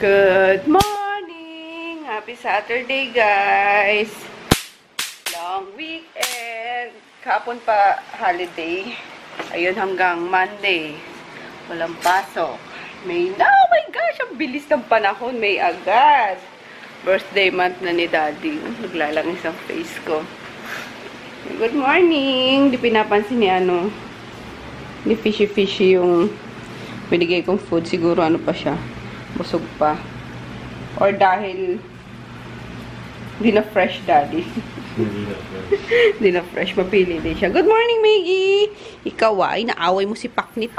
Good morning! Happy Saturday, guys! Long weekend! Kahapon pa holiday. Ayun hanggang Monday. Walang pasok. May na, oh my gosh! Ang bilis ng panahon. May agad. Birthday month na ni Daddy. Naglalangis ang face ko. Good morning! Di pinapansin ni ni fishy-fishy yung binigay kong food. Siguro ano pa siya. Busog pa. Or dahil di na fresh, Daddy. Di na fresh. Mapili din siya. Good morning, Maggie! Ikaw inaaway mo si Paknit,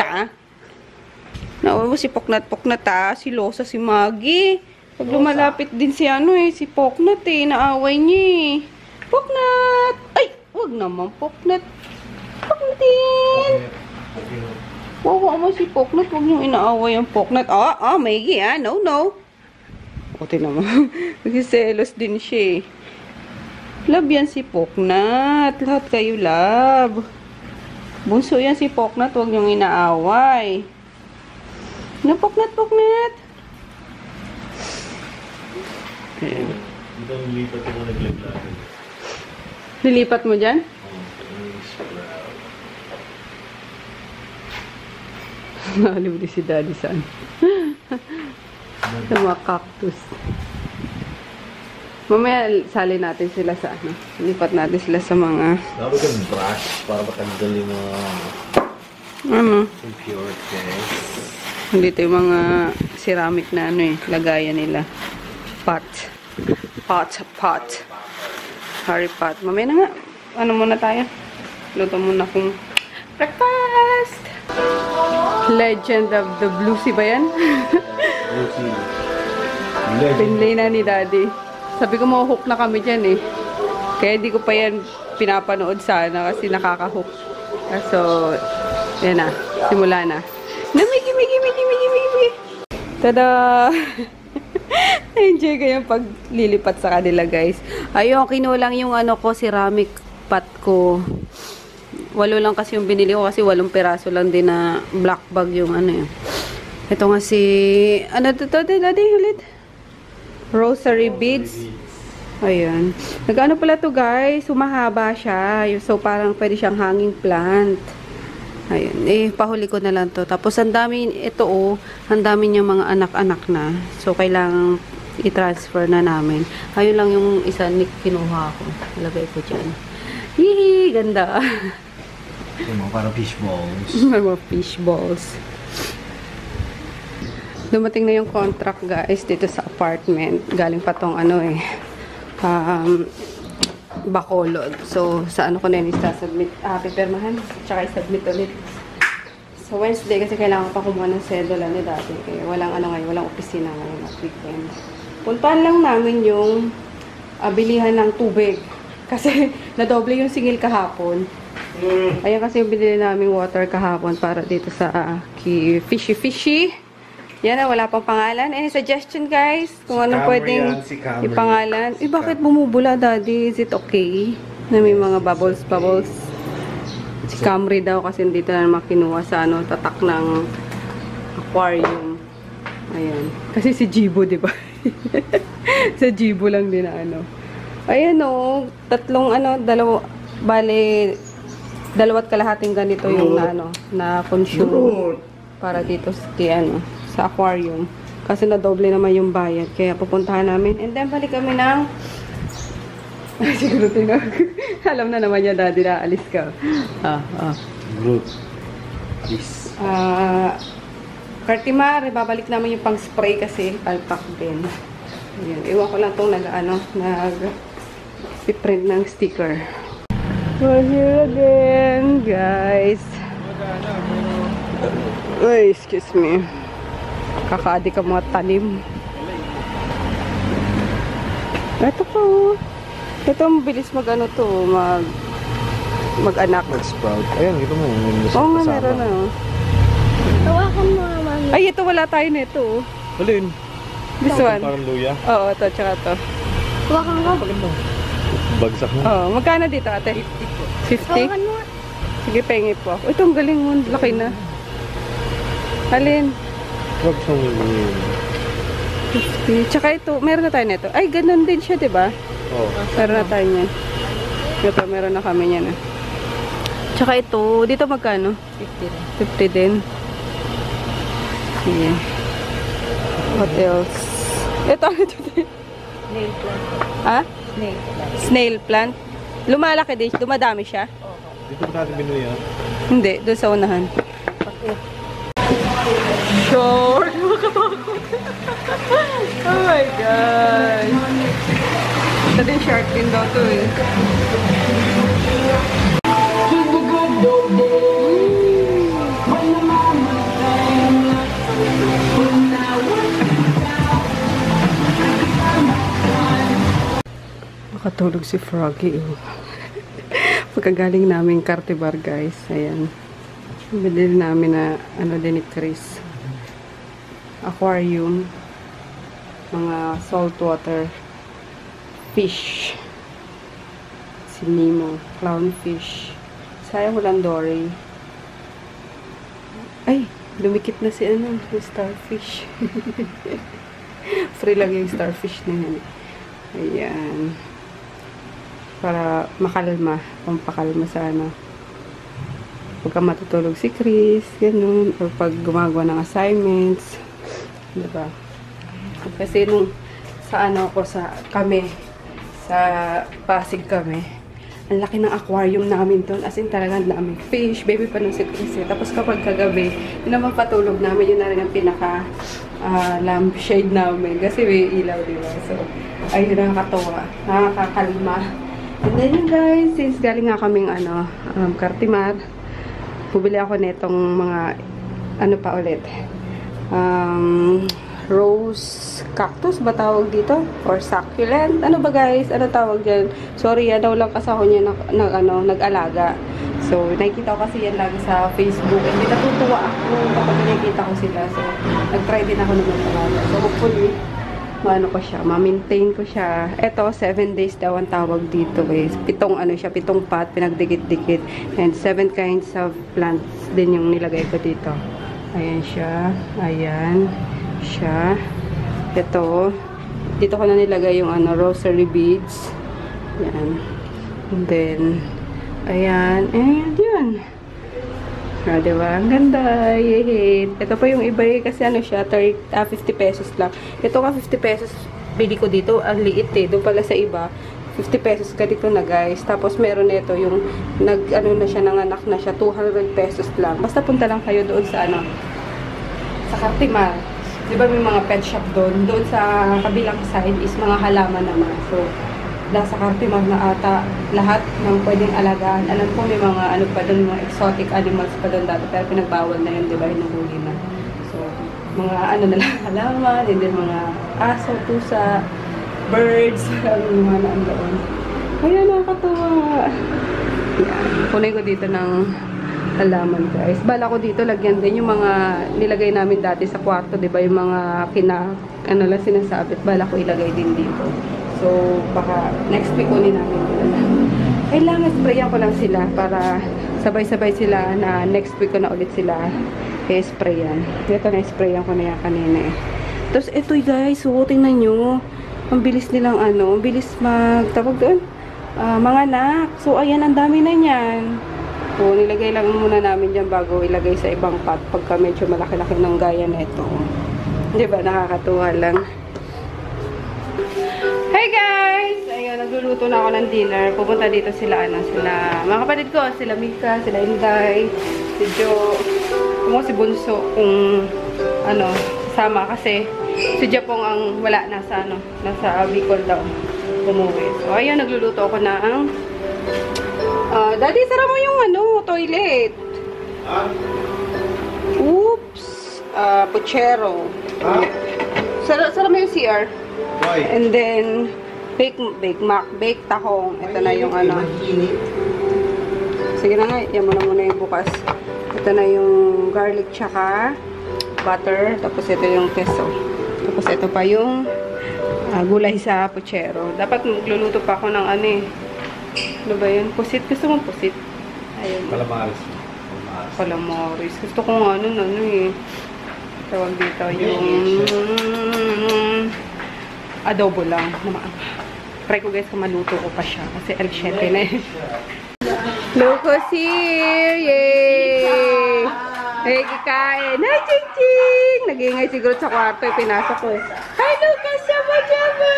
Naaway mo si Poknat-Poknat, Si Losa, si Maggie. Pag lumalapit din si si Poknat, naaway niya, Poknat! Ay! Wag naman, Poknat. Poknatin! Wawa mo si Poknat. Huwag niyong inaaway ang Poknat. Maggie, No. Puti naman. Nagsiselos din siya, Love yan si Poknat. Lahat kayo love. Bunso yan si Poknat. Huwag niyong inaaway. No, Poknat. Ito nilipat ko na naglaglagan. Nilipat mo dyan? Naliw din si Daddy saan? Sa mga cactus. Mamaya sali natin sila sa lipat natin sila sa mga Dapat kang brush para matanggal yung impurities. Dito yung mga ceramic na lagayan nila. Pot. Harry pot. Mamaya na nga. Muna tayo? Luto muna kong breakfast! Legend of the Blue Sea ba yan? Blue Sea. Pinlay na ni Daddy. Sabi ko mahuhook na kami dyan Kaya di ko pa yan pinapanood sana kasi nakakahook. So, yan na. Simula na. Migi. Tada! Enjoy ko yung paglilipat sa kanila, guys. Ayun, kinulang yung ceramic pot ko. 8 lang kasi yung binili ko kasi 8 peraso lang din na black bag yung Ito nga si, Daddy, ulit? Rosary beads. Ayan. Nag-ano pala to, guys? Humahaba siya. So, parang pwede siyang hanging plant. Ayun. Pahuli ko na lang to. Tapos, ang dami, ang dami niyang mga anak-anak na. So, kailangang i-transfer na namin. Ayun lang yung isa kinuha ko. Ilagay ko dyan. Hihi! Ganda. Parang fish balls. Mga fish balls. Dumating na yung contract, guys, dito sa apartment. Galing pa tong Bacolod. So, sa ko na yun isasubmit, pipirmahan, tsaka isubmit ulit. So, Wednesday, kasi kailangan pa kumuha ng sedula ni Daddy. Kaya walang walang opisina ngayon at weekend. Puntahan lang namin yung bilihan ng tubig. Kasi, nadoble yung singil kahapon. Ayan kasi yung binili namin water kahapon para dito sa fishy. Yan wala pang pangalan. Any suggestion, guys? Kung anong pwedeng ipangalan. Bakit bumubula, Daddy? Is it okay? Na may mga bubbles. Si Camry daw kasi dito na makinuha sa tatak ng aquarium. Ayan. Kasi si Jibo, di ba? Sa Jibo lang din na Ayan tatlong bale, 2 kalahating ganito yung na consume para dito sa aquarium. Kasi na-doble naman yung bayad. Kaya pupuntahan namin. And then, balik kami ng siguro alam na naman niya, Daddy, na alis ka. Group. Please. Cartimar, babalik namin yung pang-spray kasi palpak din. Ayan. Iwan ko lang itong nag-print ng sticker. We're here again, guys. Ay, excuse me. Kakaadi ka mga tanim. Ito po. Ito mabilis mag-anak. Mag-sprout. Ayan, ito mo. Oo nga, meron na. Tawakan mo naman. Ay, ito wala tayo nito. Alin? This one. Parang luya. Oo, ito, tsaka ito. Tawakan mo. Bagsak mo. Oo, magkano dito, ate? 50? Tawakan mo. Sige, pengi po. Ito, ang galing mo. Laki na. Alin? Huwag siyang 50. Tsaka ito, meron na tayo nito. Ay, ganun din siya, di ba? Oh. Meron na tayo niyan. Ito, meron na kami niyan. Tsaka ito, dito magkano? 50 din. Sige. What else? Ito, ano ito? Nail plant. Ha? Nail plant. Snail plant. Lumalaki din. Dumadami siya. Dito ba natin binuya? Hindi, doon sa unahan. Short! Makatakot. Oh my God. Ito din short din daw to eh. Makatulog si Froggy. Pagkagaling namin Cartibar guys. Ayan. Binili namin na ano din ni Chris. Aquarium. Mga saltwater fish. Si Nemo. Clownfish. Sayang walang Dory. Ay! Lumikit na si ano, yung starfish. Free lang yung starfish na yan. Ayan. Para makalma. Pampakalma sa ano. Pagka matutulog si Chris, ganun. Or pag gumagawa ng assignments. Diba? Kasi nung sa ano ko sa kami, sa Pasig kami, ang laki ng aquarium namin doon. As in talagang daming fish. Baby pa nung si Chris eh. Tapos kapag kagabi, yun naman patulog namin. Yun na rin ang pinaka lampshade namin. Kasi may ilaw, diba? So, ayun nakakatawa. Nakakakalma. And then yun guys, since galing nga kaming ano, Cartimar, bumili ako netong mga ano pa ulit. Rose cactus ba tawag dito? Or succulent? Ano ba guys? Ano tawag dyan? Sorry, daw lang kasi ako niya nag-alaga. So, nakikita ko kasi yan lagi sa Facebook. Hindi natutuwa ako kapag nakikita ko sila. So, nag-try din ako naman talaga. So, hopefully, maano ko siya, ma-maintain ko siya. Ito, 7 days daw ang tawag dito guys. 7 ano siya, 7 pot, pinagdikit-dikit. And 7 kinds of plants din yung nilagay ko dito. Ayan siya. Ayan siya. Ito. Dito ko na nilagay yung ano, rosary beads. Ayan. And then, ayan. And yun. Ah, diba? Ang ganda. Yay. Ito pa yung iba eh. Kasi ano siya, 50 pesos lang. Ito ka 50 pesos. Bili ko dito. Ang liit eh. Doon pala sa iba. 50 pesos ka dito na guys. Tapos meron ito yung ano na siya, nanganak na siya. 200 pesos lang. Basta punta lang kayo doon sa ano, sa Cartimar. Diba may mga pet shop doon? Doon sa kabilang side is mga halaman naman. So, nasa Cartimar na ata lahat ng pwedeng alagaan. Alam ko may mga ano pa doon, mga exotic animals pa doon dati. Pero pinagbawal na yun, diba? Hinuhuli na. So, mga ano na lang halaman. And then mga aso, pusa, birds. Yung mga naan doon. Kaya nakakatawa. Yan. Kunin ko dito ng halaman guys. Bala ko dito lagyan din yung mga nilagay namin dati sa kwarto, 'di ba? Yung mga ano lang sinasabit, bala ko ilagay din dito. So baka next week kunin namin yun. Kailangan sprayan ko lang sila para sabay-sabay sila na next week ko na ulit sila i-sprayan. Ito na sprayan ko na yan kanina eh. Tapos ito guys, tingnan nyo. Ang bilis nilang ano, ang bilis magtawag doon. Mga anak. So ayan, ang dami na niyan. So, nilagay lang muna namin dyan bago ilagay sa ibang pot pagka medyo malaki-laki ng gaya nito. Diba? Nakakatuwa lang. Hey guys! Ayun, nagluluto na ako ng dinner. Pupunta dito sila, sila mga kapatid ko, sila Mika, sila Inday, si Jo, si Bunso, kung sama kasi si Japong ang wala, nasa Bicol daw, umuwi. So, ayun, nagluluto ako ng Daddy, sara mo yung toilet. Oops. Puchero. Sara mo yung CR. Why? And then, bake tahong. Ito na yung Sige na nga, yan mo na muna yung bukas. Ito na yung garlic tsaka butter. Tapos ito yung queso. Tapos ito pa yung gulay sa puchero. Dapat magluluto pa ako ng ano ba yun? Pusit. Gusto mong pusit? Ayun. Calamares. Gusto ko nga eh. Tawag dito yung adobo lang. Try ko guys kung maluto ko pa siya. Kasi alas 7 na eh. Lucas here! Yay! Hey, kikain! Hi, Ching Ching! Nag-iingay siguro sa kwarto. Pinasok ko eh. Hi, Lucas! Sama-sama!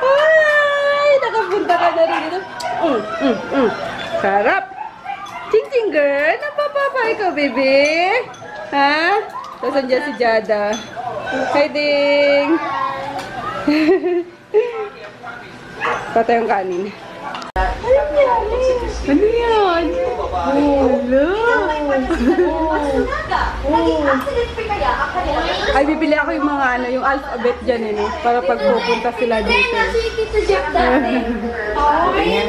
Hi! Nakapunta ka na rin dito. Sarap! Ching Ching girl! Napapapa ikaw, baby? Ha? Tapos andyan si Jada. Hi, Ding! Patay yung kanin. Ano yan? Ay, bibili ako yung mga ano, yung alphabet dyan eh, no? Para pag pupunta sila dito. Tingin.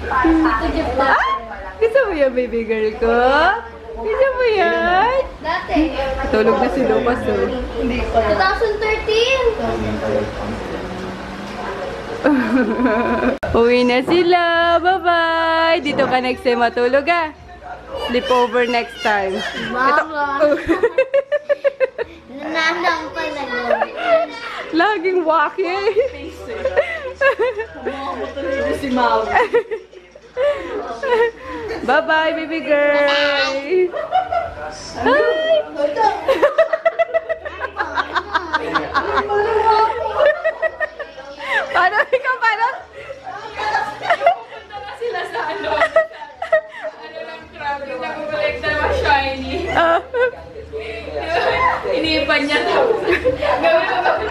Ah! Gusto mo yan, baby girl ko? Gusto mo yan? Tulog na si Lucas, oh. 2013. Uwi na sila. Bye-bye. Dito ka next time matulog, ah. Sleep over next time. Mama. Nananang pa na yun. Laging waki. Si Mama. Bye-bye, baby girl. Hi. Paano ikaw? Paano? Pupunta na sila sa ano ng crab, yung nag-collect na mga shiny. Iniipan niya tapos. Gawin mo ba?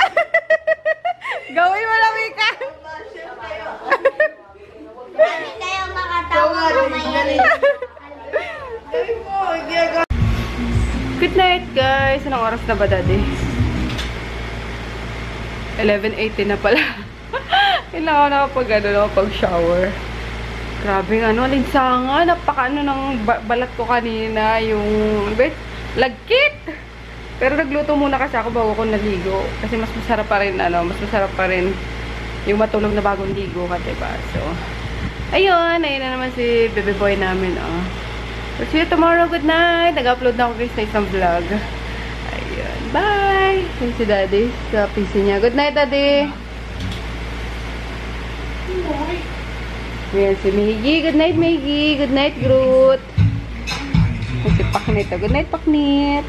Gawin mo lang, Mika. Bakit kayo makatawa mamaya? Good night, guys. Anong oras na ba, Daddy? 11:18 na pala. Kailangan na nakapag-shower. Grabe nga, ano, linsangan. Napaka-ano ng balat ko kanina. Yung, lagkit! Pero nagluto muna kasi ako bago ko naligo. Kasi mas masarap pa rin, mas masarap pa rin yung matulog na bagong ligo ka, diba? So, ayun na naman si baby boy namin, oh. So, see you tomorrow. Good night. Nag-upload na ako guys na isang vlog. Ayun. Bye! Yan si Daddy sa PC niya. Good night, Daddy! Yan si Miggy. Good night, Miggy. Good night, Groot. Si Paknit. Good night, Paknit.